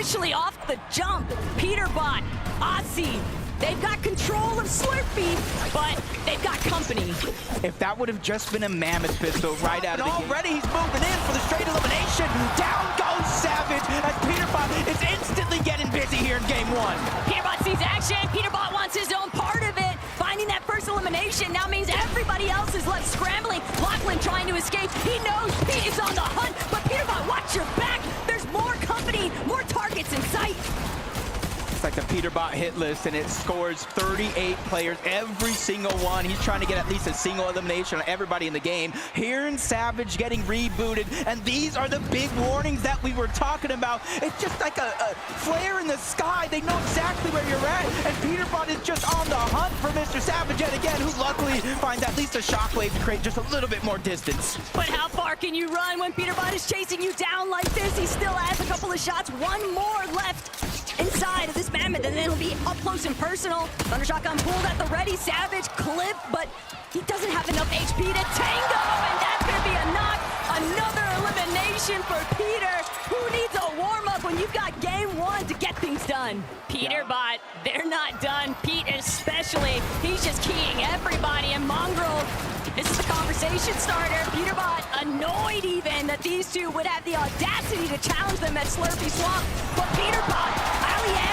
officially off the jump. Peterbot, Aussie, they've got control of Slurpee, but they've got company. If that would have just been a Mammoth pistol right out of the gate. Already he's moving in for the straight elimination. Down goes Savage as Peterbot is instantly getting busy here in game one. Peterbot sees action. Peterbot wants his own part of it. Finding that first elimination now means everybody else is left scrambling. Lachlan trying to escape. He knows Pete is on the hunt, but Peterbot, watch your back. There's more company, more targets in sight. It's like the Peterbot hit list, and it scores 38 players, every single one. He's trying to get at least a single elimination on everybody in the game. Here in Savage getting rebooted, and these are the big warnings that we were talking about. It's just like a flare in the sky. They know exactly where you're at, and Peterbot is just on the hunt for Mr. Savage yet again, who luckily finds at least a shockwave to create just a little bit more distance. But how far can you run when Peterbot is chasing you down like this? He still has a couple of shots, one more left inside of this Mammoth, and then it'll be up close and personal. Thunder Shotgun pulled at the ready. Savage clip, but he doesn't have enough HP to tango, and that's gonna be a knock. Another elimination for Peter. Who needs a warm-up when you've got game one to get things done? Peterbot, they're not done. Pete especially. He's just keying everybody, and Mongrel, this is a conversation starter. Peterbot annoyed even that these two would have the audacity to challenge them at Slurpee Swamp. But Peterbot, Allier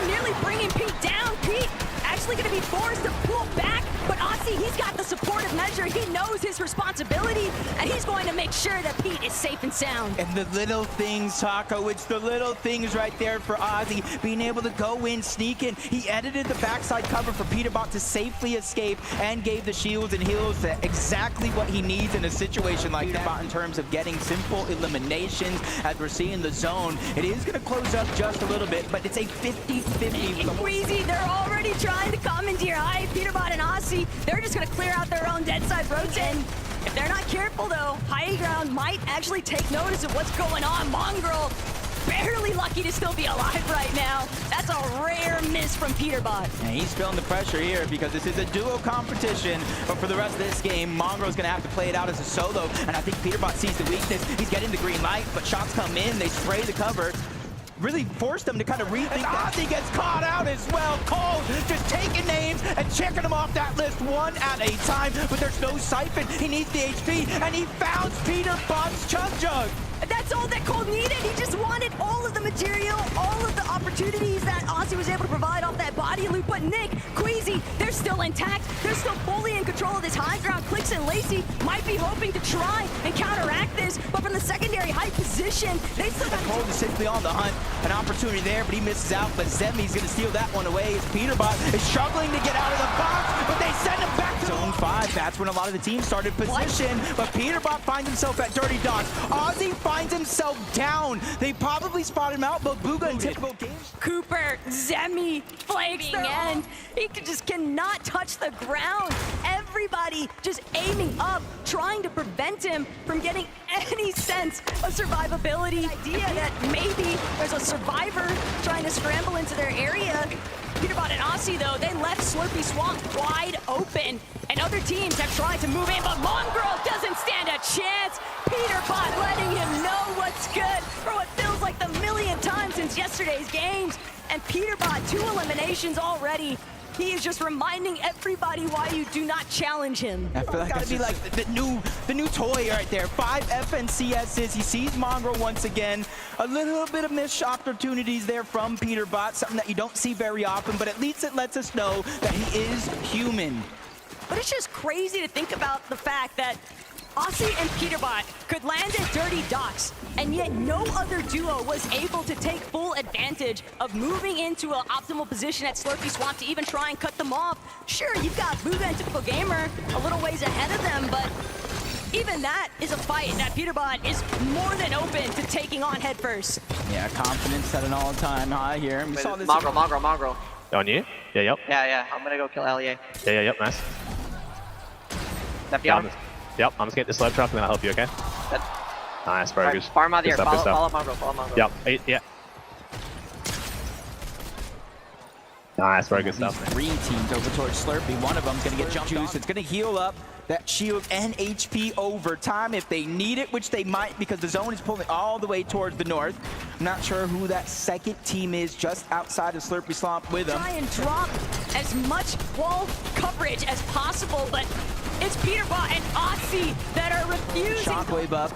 nearly bringing Pete down. Pete actually going to be forced to pull back, but Aussie, he's got the supportive measure. He knows his responsibility, and he's going to make sure that Pete is safe and sound. And the little things, Taco, it's the little things right there for Aussie, being able to go in, sneak in. He edited the backside cover for Peterbot to safely escape and gave the shields and heals exactly what he needs in a situation like that in terms of getting simple eliminations. As we're seeing the zone, it is going to close up just a little bit, but it's a 50-50. Queasy, they're already trying to commandeer high. Peterbot and Aussie, they're just going to clear out their own dead side roads, and if they're not careful though, High Ground might actually take notice of what's going on. Mongrel, barely lucky to still be alive right now. That's a rare miss from Peterbot. And he's feeling the pressure here because this is a duo competition, but for the rest of this game, Mongrel's going to have to play it out as a solo, and I think Peterbot sees the weakness. He's getting the green light, but shots come in, they spray the cover. Really forced them to kind of rethink. Aussie gets caught out as well. Cole just taking names and checking them off that list one at a time, but there's no siphon. He needs the HP, and he found Peterbot's Chug Jug. That's all that Cole needed. He just wanted all of the material, all of the opportunities that Aussie was able to provide off that body loop. But Nick, Queasy, they're still intact. They're still fully in control of this high ground. Clicks and Lacey might be hoping to try and counteract this, but from the secondary high position, they still got Cole is simply on the hunt. An opportunity there, but he misses out. But Zemi's going to steal that one away as Peterbot is struggling to get out of the box, but they send him back to zone 5. That's when a lot of the teams started position, but Peterbot finds himself at Dirty Dots. Aussie finds himself down. They probably spot him out, but Booga in typical games. Cooper, Zemi, flanking end. He just cannot touch the ground. Everybody just aiming up, trying to prevent him from getting any sense of survivability. The idea that maybe there's a survivor trying to scramble into their area. Peterbot and Aussie, though, they left Slurpee Swamp wide open, and other teams have tried to move in, but Mongrel doesn't stand a chance. Peterbot letting him know what's good for what feels like the millionth time since yesterday's games. And Peterbot, 2 eliminations already. He is just reminding everybody why you do not challenge him. I feel like it's gotta be like the new toy right there. 5 FNCSs. He sees Mongrel once again. A little bit of missed opportunities there from Peterbot, something that you don't see very often, but at least it lets us know that he is human. But it's just crazy to think about the fact that Aussie and Peterbot could land at Dirty Docks, and yet no other duo was able to take full advantage of moving into an optimal position at Slurpee Swamp to even try and cut them off. Sure, you've got Booga and Typical Gamer a little ways ahead of them, but even that is a fight that Peterbot is more than open to taking on head first. Yeah, confidence at an all-time high here. We saw this. Mongrel. On you? Yeah, yep. Yeah. I'm gonna go kill Allier. Yeah, yep, nice. That Yeah, beyond? yep, I'm just getting the sled truck and then I'll help you, okay? Nice, very good. Farm out Good here. stuff, good stuff. Follow Mongrel. Yep, yeah. Nice, very good stuff. Three teams over towards Slurpee. One of them's gonna get jumped juice. It's gonna heal up that shield and HP over time if they need it, which they might because the zone is pulling all the way towards the north. I'm not sure who that second team is just outside of Slurpee Swamp with them. Try and drop as much wall coverage as possible, but it's Peterbot and Ozzy that are refusing. Shockwave up.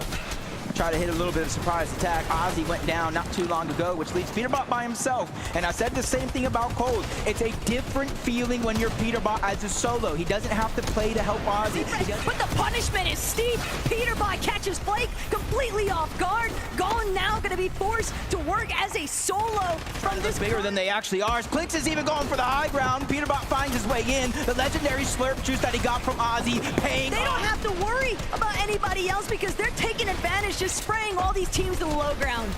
Try to hit a little bit of surprise attack. Ozzy went down not too long ago, which leaves Peterbot by himself. And I said the same thing about Cold. It's a different feeling when you're Peterbot as a solo. He doesn't have to play to help Ozzy. But the punishment is steep. Peterbot catches Flake completely off guard. Gone now going to be forced to work as a solo from this. Bigger than they actually are. Clinks is even going for the high ground. Peterbot finds his way in. The legendary slurp juice that he got from Ozzy paying They don't have to worry about anybody else because they're taking advantage, just spraying all these teams to the low ground.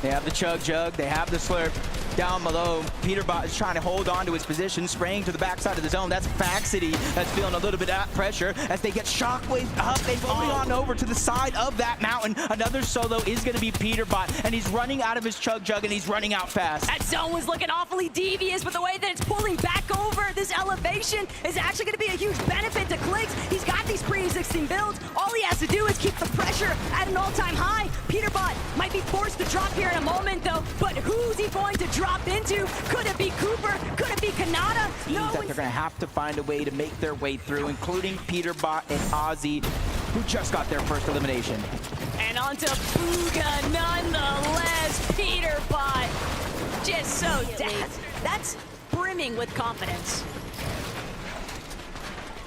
They have the Chug Jug, they have the Slurp down below. Peterbot is trying to hold on to his position, spraying to the backside of the zone. That's Faxity that's feeling a little bit of pressure as they get Shockwave up. They're moving on over to the side of that mountain. Another solo is going to be Peterbot, and he's running out of his Chug Jug, and he's running out fast. That zone was looking awfully devious, but the way that it's pulling back over this elevation is actually going to be a huge benefit to Clicks. He's got these pre-existing builds. All he has to do is keep the pressure at an all-time high. Peterbot might be forced to drop here in a moment, though, but who's he going to drop into? Could it be Cooper? Could it be Kanata? No, they're going to have to find a way to make their way through, including Peterbot and Ozzy, who just got their first elimination. And onto Booga nonetheless. Peterbot just so that's brimming with confidence.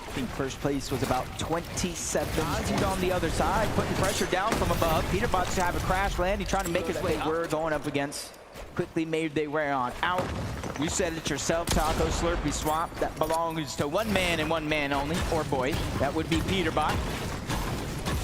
I think first place was about 27. Ozzy's on the other side, putting pressure down from above. Peterbot's to have a crash landing, trying to make his way. We're going up against. Quickly made their way on out. You said it yourself, Taco. Slurpee Swamp that belongs to one man and one man only, or boy. That would be Peterbot.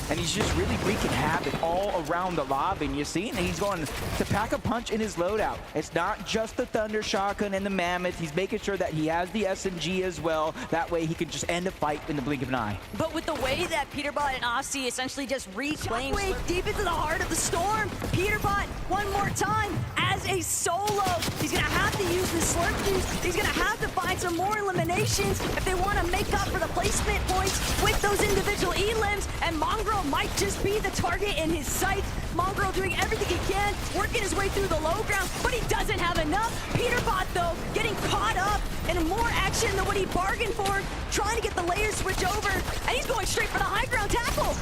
And he's just really wreaking havoc all around the lobby. And you're seeing he's going to pack a punch in his loadout. It's not just the Thunder Shotgun and the Mammoth. He's making sure that he has the SMG as well. That way he can just end a fight in the blink of an eye. But with the way that Peterbot and Ozzy essentially just reclaim deep into the heart of the storm, Peterbot one more time as a solo. He's going to have to use the slurp juice. He's going to have to find some more eliminations if they want to make up for the placement points with those individual elims. And Mongrel might just be the target in his sights. Mongrel doing everything he can, working his way through the low ground, but he doesn't have enough. Peterbot, though, getting caught up in more action than what he bargained for, trying to get the layer switch over, and he's going straight for the high ground tackle.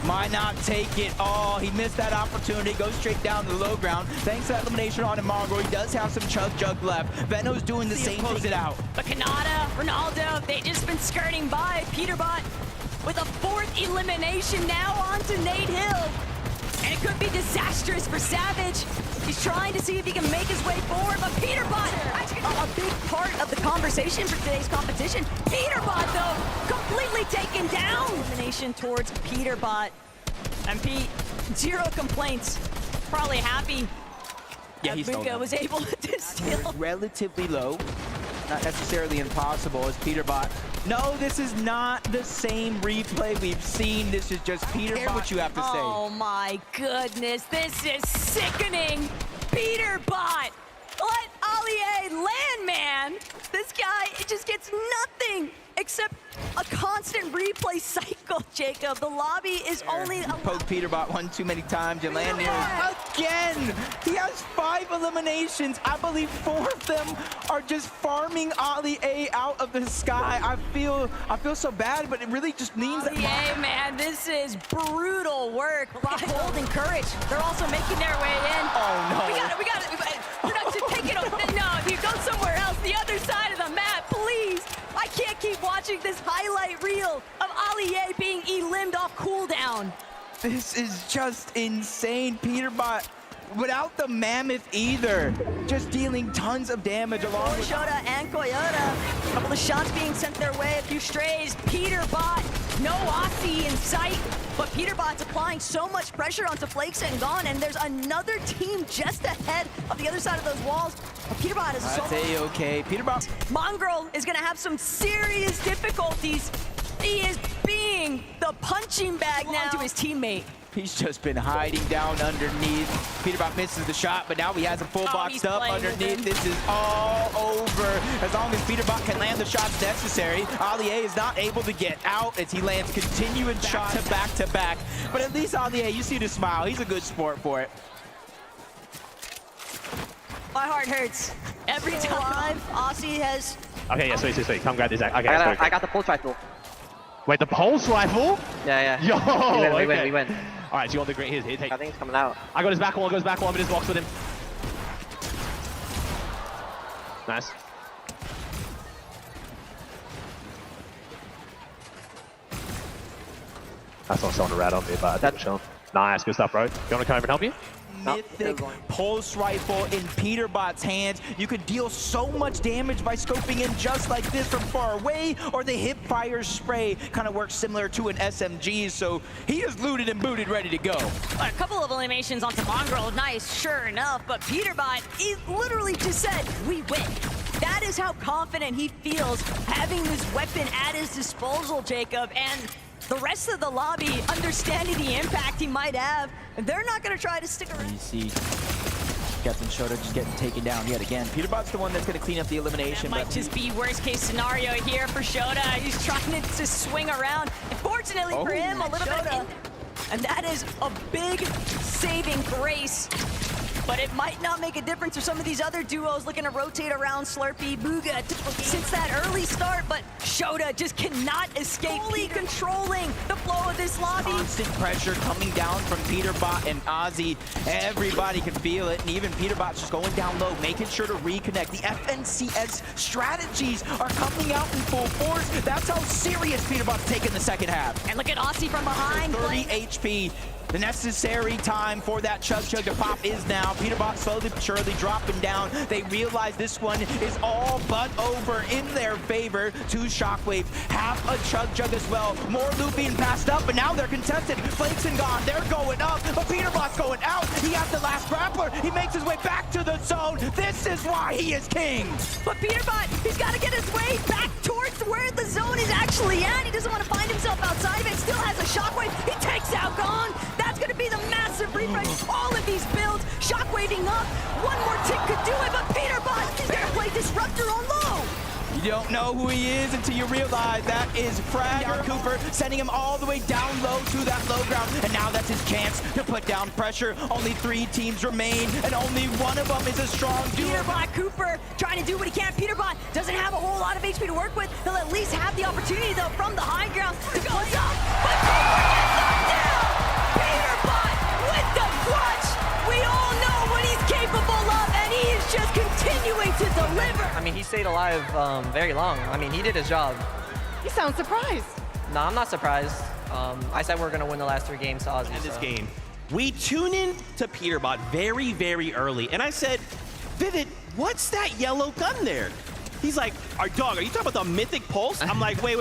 Might not take it all. He missed that opportunity. Goes straight down to the low ground. Thanks to that elimination on Mongrel, he does have some Chug Jug left. Veno's doing the same, close it out. But Kanata, Ronaldo, they just been skirting by. Peterbot with a fourth elimination now onto Nate Hill. And it could be disastrous for Savage. He's trying to see if he can make his way forward, but Peterbot, actually a big part of the conversation for today's competition. Peterbot, though, completely taken down. Elimination towards Peterbot. And Pete, zero complaints. Probably happy Yeah, he's Booga was able to steal. Relatively low. Not necessarily impossible as Peterbot. No, this is not the same replay we've seen. This is just Peterbot. Hear what you have to say. Oh my goodness, this is sickening. Peterbot, let Allier land, man. This guy, it just gets nothing except a constant replay cycle, Jacob. The lobby is only Poke Peterbot one too many times. You land near again. He has 5 eliminations. I believe 4 of them are just farming Ollie A out of the sky. I feel so bad, but it really just means that. Yeah, man, this is brutal work. Bold and courage. They're also making their way in. Oh no. We got it. Production, take it over. No, you go somewhere else. The other side of the map, please. I can't keep watching this highlight reel of Allier being elimed off cooldown. This is just insane. Peterbot, without the Mammoth either, just dealing tons of damage along with Shota and Koyota. A couple of shots being sent their way, a few strays. Peterbot, no Aussie in sight. But Peterbot's applying so much pressure onto Flakes and Gone, and there's another team just ahead of the other side of those walls. But Peterbot is so okay. Peterbot. Mongrel is going to have some serious difficulties. He is being the punching bag now to his teammate. He's just been hiding down underneath. Peterbot misses the shot, but now he has him full boxed up underneath. This is all over. As long as Peterbot can land the shots necessary, Allier is not able to get out as he lands continuous shots back to back. But at least Allier, you see the smile. He's a good sport for it. My heart hurts. Every time Aussie has... Okay, yeah, sweet. Come grab this. Okay, I got the pulse rifle. Wait, the pulse rifle? Yeah. Yo, We win. All right, so you want the great here? Take. I think it's coming out. I got his back wall. I'm in his box with him. Nice. That's not someone to rat on me, but that's chilling. Nice, good stuff, bro. You want to come over and help you? Mythic pulse rifle in Peterbot's hands. You could deal so much damage by scoping in just like this from far away, or the hip fire spray kind of works similar to an SMG, so he is looted and booted, ready to go. A couple of eliminations onto Mongrel, nice, sure enough, but Peterbot, he literally just said, we win. That is how confident he feels having this weapon at his disposal, Jacob, and the rest of the lobby, understanding the impact he might have, they're not going to try to stick around. You see Captain Shota just getting taken down yet again. Peterbot's the one that's going to clean up the elimination. That might just be worst case scenario here for Shota. He's trying to swing around. Fortunately for him, a little bit. And that is a big saving grace. But it might not make a difference for some of these other duos looking to rotate around Slurpee, Booga, since that early start, but Shota just cannot escape. Fully controlling the flow of this lobby. Constant pressure coming down from Peterbot and Ozzy. Everybody can feel it, and even Peterbot's just going down low, making sure to reconnect. The FNCS strategies are coming out in full force. That's how serious Peterbot's taking the second half. And look at Aussie from behind. 30 HP. The necessary time for that Chug to pop is now. Peterbot slowly but surely dropping down. They realize this one is all but over in their favor. 2 Shockwave, half a Chug as well. More loot being passed up, but now they're contested. Flakes and gone, they're going up, but Peterbot's going out. He has the last grappler. He makes his way back to the zone. This is why he is king. But Peterbot, he's got to get his way back towards where the zone is actually at. He doesn't want to find himself outside of it. Still has a Shockwave. He takes out Gone. That's going to be the massive refresh. All of these builds, Shockwaving up. One more tick could do it, but Peterbot is going to play Disruptor on low. You don't know who he is until you realize that is Fragger Cooper, sending him all the way down low to that low ground. And now that's his chance to put down pressure. Only 3 teams remain, and only one of them is a strong duo. Peterbot Cooper trying to do what he can. Peterbot doesn't have a whole lot of HP to work with. He'll at least have the opportunity, though, from the high ground to go up. But Cooper gets knocked down! Peterbot with the clutch! We all know what he's capable of, and he is just continuing to deliver. I mean, he stayed alive very long. I mean, he did his job. You sound surprised. No, I'm not surprised. I said we're going to win the last 3 games to Aussie. This game, we tune in to Peterbot very early, and I said, Vivid, what's that yellow gun there? He's like, our dog, are you talking about the Mythic Pulse? I'm like, wait.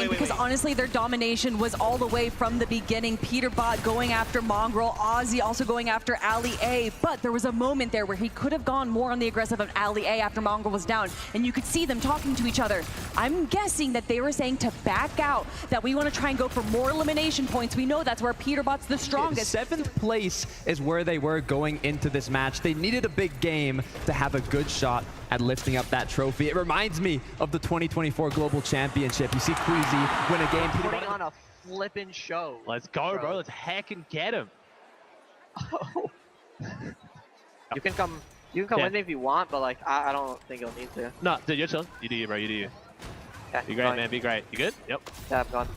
Because honestly, their domination was all the way from the beginning. Peterbot going after Mongrel, Aussie also going after Ali A. But there was a moment there where he could have gone more on the aggressive of Ali A after Mongrel was down. And you could see them talking to each other. I'm guessing that they were saying to back out, that we want to try and go for more elimination points. We know that's where Peterbot's the strongest. 7th place is where they were going into this match. They needed a big game to have a good shot at lifting up that trophy. It reminds me of the 2024 Global Championship. You see Queasy win a game. Putting on a flippin' show. Let's go, bro. Let's heck and get him. Oh. You can come with me if you want, but like I don't think you'll need to. No, dude, you're chilling. You do you, bro. You do you. Okay, Be great, man. Be great. You good? Yep. Yeah, I'm gone.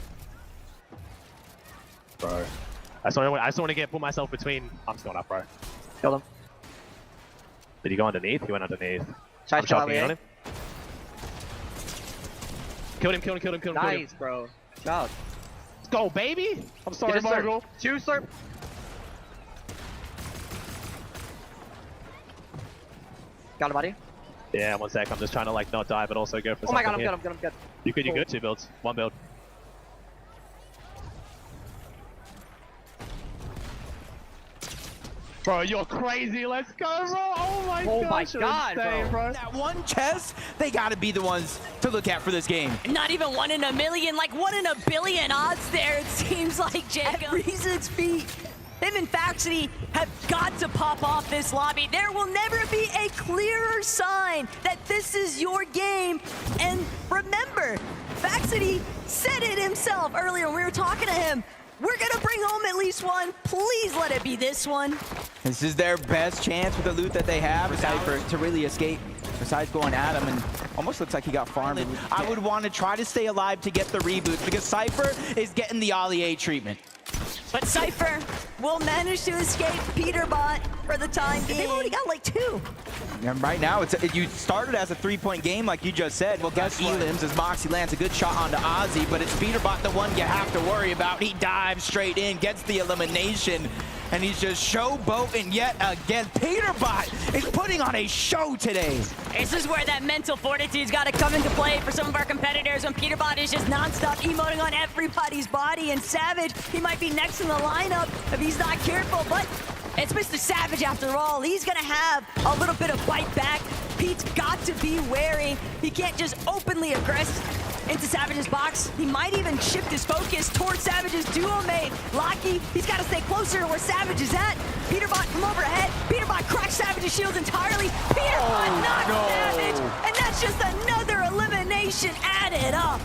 Bro. I just want to put myself between. I'm just going up, bro. Killed him. Did he go underneath? He went underneath. Try I'm to kill shocking on LA. him. Killed him. Nice, bro. Good job. Let's go, baby. I'm sorry, Mongrel. 2 slurp. Got a body? Yeah, 1 sec. I'm just trying to like not die, but also go for Oh my something god, here. I'm good. You good? 2 builds. 1 build. Bro, you're crazy. Let's go, bro. Oh my god, bro. That one chest, they got to be the ones to look at for this game. Not even 1 in a million, like 1 in a billion odds there, it seems like, Jacob. At Reason's feet, Him and Faxity have got to pop off this lobby. There will never be a clearer sign that this is your game. And remember, Faxity said it himself earlier when we were talking to him. We're gonna bring home at least one. Please let it be this one. This is their best chance with the loot that they have Cypher to really escape, besides going at him, and almost looks like he got farmed. I would want to try to stay alive to get the reboot because Cypher is getting the Ollie A treatment. But Cypher will manage to escape Peterbot for the time being. They've already got like 2. And right now, you started as a 3-point game like you just said. Well, guess Elims as Moxie lands a good shot onto Ozzy, but it's Peterbot the one you have to worry about. He dives straight in, gets the elimination, and he's just showboating yet again. Peterbot is putting on a show today. This is where that mental fortitude's got to come into play for some of our competitors when Peterbot is just nonstop emoting on everybody's body. And Savage, he might be next in the lineup if he's not careful, but it's Mr. Savage after all. He's gonna have a little bit of bite back. Pete's got to be wary. He can't just openly aggress into Savage's box. He might even shift his focus towards Savage's duo mate, Locky. He's got to stay closer to where Savage is at. Peterbot from overhead. Peterbot cracks Savage's shields entirely. Peterbot knocks Savage, and that's just another elimination added up.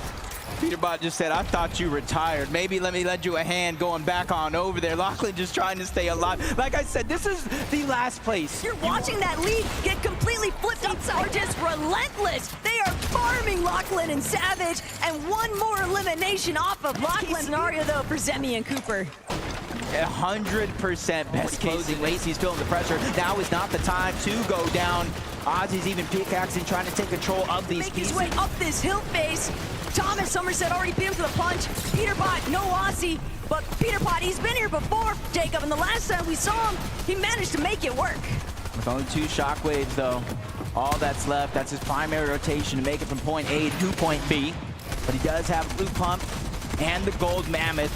Peterbot just said, I thought you retired. Maybe let me lend you a hand going back on over there. Lachlan just trying to stay alive. Like I said, this is the last place. You're watching that lead get completely flipped up. Are just relentless. They are farming Lachlan and Savage, and one more elimination off of Lachlan. Scenario though for Zemi and Cooper. 100% best closing. Lacey's feeling the pressure. Now is not the time to go down. Ozzy's even pickaxing, trying to take control of these Make pieces. his way up this hill face. Thomas Somerset already beat him to the punch. Peterbot, no Aussie, but Peterbot, he's been here before, Jacob, and the last time we saw him, he managed to make it work. With only 2 shockwaves, though, all that's left, that's his primary rotation to make it from point A to point B. But he does have blue pump and the gold mammoth.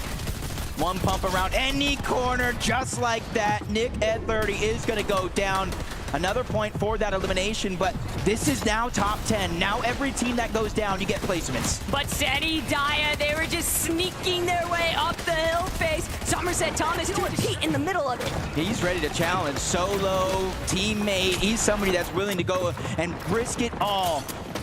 1 pump around any corner, just like that. Nick at 30 is going to go down. Another point for that elimination, but this is now top 10. Now every team that goes down, you get placements. But Seti, Daya, they were just sneaking their way up the hill face. Somerset Thomas, Pete in the middle of it. He's ready to challenge. Solo, teammate. He's somebody that's willing to go and risk it all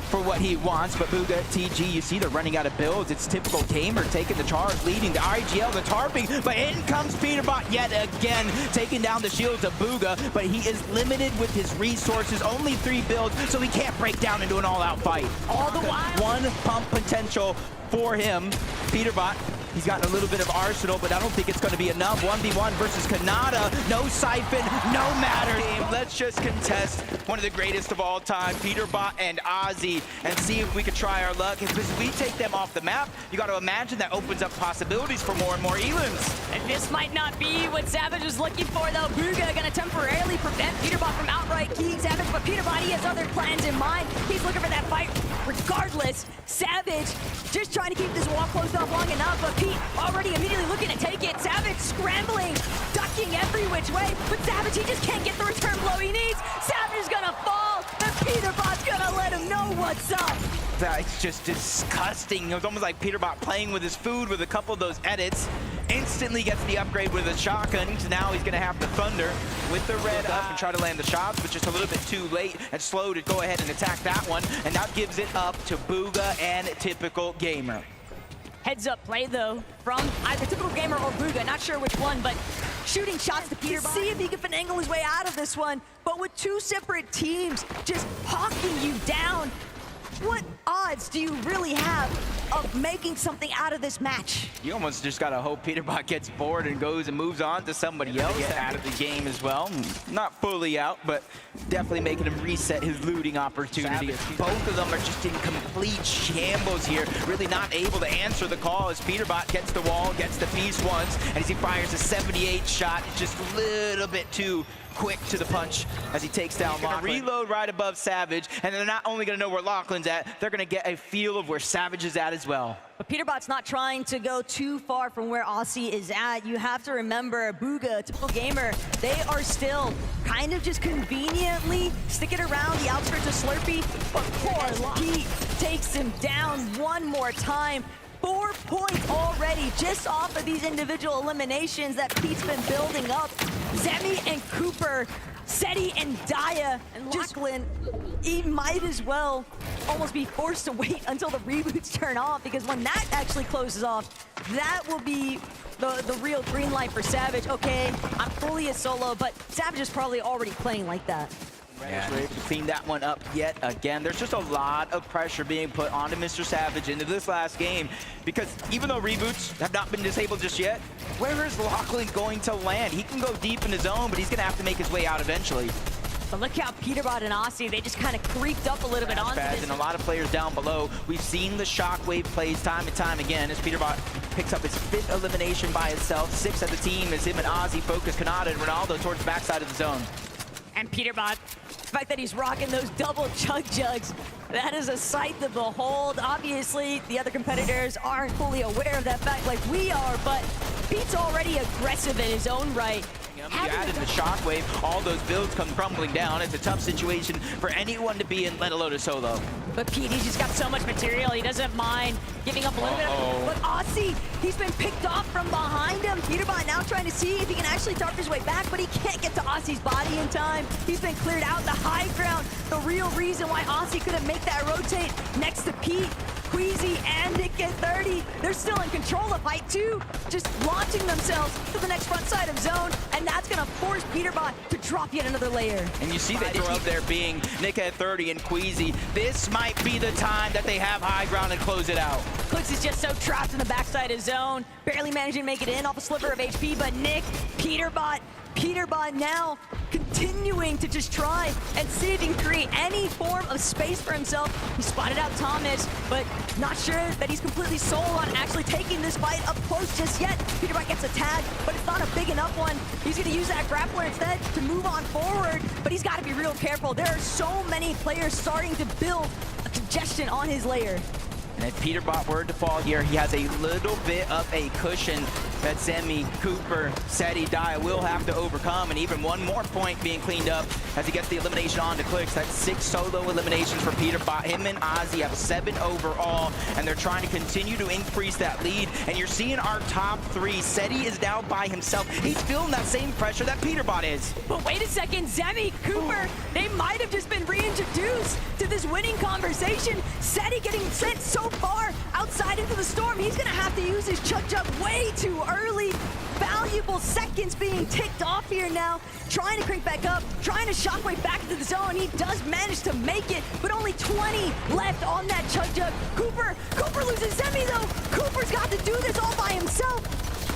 for what he wants. But Booga, TG, you see they're running out of builds. It's typical gamer taking the charge, leading the IGL, the tarping, but in comes Peterbot yet again, taking down the shields of Booga, but he is limited with his resources, only 3 builds, so he can't break down into an all-out fight. All the while. 1 pump potential for him. Peterbot, he's got a little bit of arsenal, but I don't think it's going to be enough. 1v1 versus Kanata. No siphon, no matter. Let's just contest one of the greatest of all time, Peterbot and Ozzy, and see if we can try our luck. Because if we take them off the map, you got to imagine that opens up possibilities for more and more Elims. And this might not be what Savage was looking for, though. Booga gonna temporarily prevent Peterbot from outright keying Savage, but Peterbot, he has other plans in mind. He's looking for that fight regardless. Savage just trying to keep this wall closed off long enough, but Pete already immediately looking to take it. Savage scrambling, ducking every which way, but Savage, he just can't get the return blow he needs. Savage is gonna fall, and Peterbot's gonna let him know what's up. It's just disgusting. It was almost like Peterbot playing with his food with a couple of those edits. Instantly gets the upgrade with a shotgun. So now he's going to have the Thunder with the red up and try to land the shots, but just a little bit too late and slow to go ahead and attack that one. And that gives it up to Booga and Typical Gamer. Heads up play though from either Typical Gamer or Booga, not sure which one, but shooting shots to Peterbot. See if he can finagle his way out of this one, but with 2 separate teams just hawking you down, what odds do you really have of making something out of this match? You almost just gotta hope Peterbot gets bored and goes and moves on to somebody else out of the game as well. Not fully out, but definitely making him reset his looting opportunity. Both of them are just in complete shambles here, really not able to answer the call as Peterbot gets the wall, gets the piece once, and as he fires a 78 shot, it's just a little bit too quick to the punch as he takes down Lachlan. Reload right above Savage, and they're not only going to know where Lachlan's at, they're going to get a feel of where Savage is at as well. But Peterbot's not trying to go too far from where Aussie is at. You have to remember, Booga, Typical Gamer, they are still kind of just conveniently sticking around the outskirts of Slurpee, but poor Pete takes him down one more time. 4 points already just off of these individual eliminations that Pete's been building up. Zemi and Cooper, Seti and Daya, and Lachlan, he might as well almost be forced to wait until the reboots turn off, because when that actually closes off, that will be the real green light for Savage. Okay, I'm fully a solo, but Savage is probably already playing like that. Yeah, we're able to clean that one up yet again. There's just a lot of pressure being put onto Mr. Savage into this last game, because even though reboots have not been disabled just yet, where is Lachlan going to land? He can go deep in his zone, but he's going to have to make his way out eventually. But look how Peterbot and Aussie, they just kind of creeped up a little bit onto this. And a lot of players down below. We've seen the shockwave plays time and time again as Peterbot picks up his 5th elimination by itself. 6th of the team as him and Aussie focus Kanata and Ronaldo towards the backside of the zone. And Peterbot, the fact that he's rocking those double chug jugs, that is a sight to behold. Obviously, the other competitors aren't fully aware of that fact like we are, but Pete's already aggressive in his own right. You added the shockwave, all those builds come crumbling down. It's a tough situation for anyone to be in, let alone a solo. But Pete, he's just got so much material, he doesn't mind giving up a little bit. But Aussie, he's been picked off from behind him. Peterbot now trying to see if he can actually dart his way back, but he can't get to Aussie's body in time. He's been cleared out the high ground. The real reason why Aussie couldn't make that rotate next to Pete, Queasy, and Nick at 30. They're still in control of fight 2, just launching themselves to the next front side of zone, and that's gonna force Peterbot to drop yet another layer. And you see that throw up there being Nick at 30 and Queasy. This might be the time that they have high ground and close it out. Queasy's just so trapped in the backside of zone, barely managing to make it in off a sliver of HP, but Nick, Peterbot now continuing to just try and see if he can create any form of space for himself. He spotted out Thomas, but not sure that he's completely sold on actually taking this fight up close just yet. Peterbot gets a tag, but it's not a big enough one. He's going to use that grappler instead to move on forward, but he's got to be real careful. There are so many players starting to build a congestion on his layer. And if Peterbot were to fall here, he has a little bit of a cushion that Zemi, Cooper, Seti, Daya will have to overcome, and even one more point being cleaned up as he gets the elimination on to Clicks. That's 6 solo eliminations for Peterbot. Him and Ozzy have 7 overall, and they're trying to continue to increase that lead. And you're seeing our top 3. Seti is now by himself. He's feeling that same pressure that Peterbot is. But wait a second, Zemi, Cooper, they might have just been reintroduced to this winning conversation. Seti getting sent so far outside into the storm. He's gonna have to use his chug jug way too early. Valuable seconds being ticked off here now. Trying to crank back up, trying to shockwave back into the zone. He does manage to make it, but only 20 left on that chug jug. Cooper loses Zemi though. Cooper's got to do this all by himself.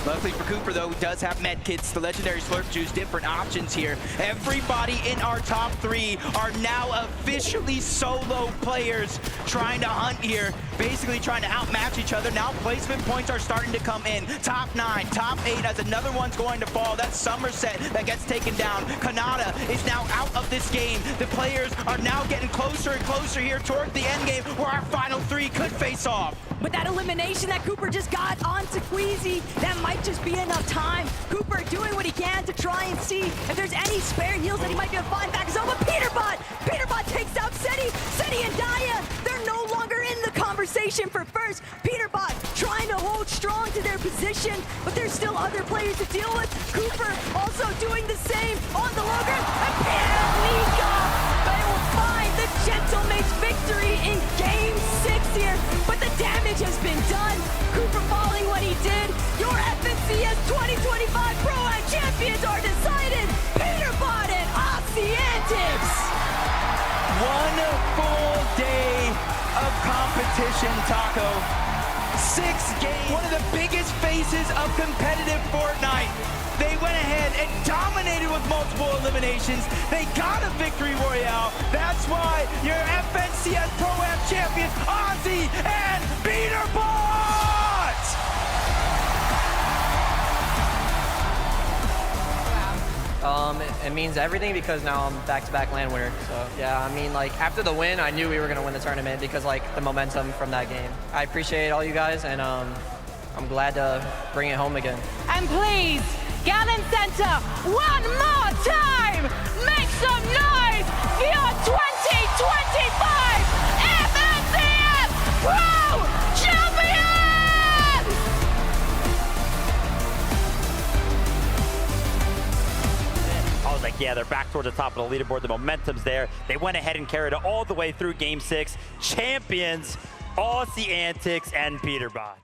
Luckily for Cooper, though, he does have med kits, the legendary slurp juice, different options here. Everybody in our top 3 are now officially solo players trying to hunt here, basically trying to outmatch each other. Now placement points are starting to come in. Top 9, top 8 as another one's going to fall. That's Somerset that gets taken down. Kanata is now out of this game. The players are now getting closer and closer here toward the end game where our final 3 could face off. But that elimination that Cooper just got onto Queasy, that might just be enough time. Cooper doing what he can to try and see if there's any spare heals that he might be able to find back his own. But Peterbot takes out Seti and Daya. They're no longer in the conversation for first. Peterbot trying to hold strong to their position, but there's still other players to deal with. Cooper also doing the same on the low ground. And they will find the Gentlemate's victory in Game 6 here. But the damage has been done. Cooper falling what he did. Your FNCS 2025 Pro-Am champions are decided. Peterbot and Oxyantics. One full day of competition, Taco. 6 games, one of the biggest faces of competitive Fortnite. They went ahead and dominated with multiple eliminations. They got a victory royale. That's why your FNCS Pro-Am champions, Ozzy and Peterbot! It means everything because now I'm back-to-back LAN winner. So yeah, I mean, like after the win, I knew we were gonna win the tournament because like the momentum from that game. I appreciate all you guys, and I'm glad to bring it home again. And please, Gallon Center, one more time, make some noise for your 2025 FNCS Pro Champions! yeah, they're back towards the top of the leaderboard. The momentum's there. They went ahead and carried it all the way through Game 6. Champions, Aussie Antics, and Peterbot.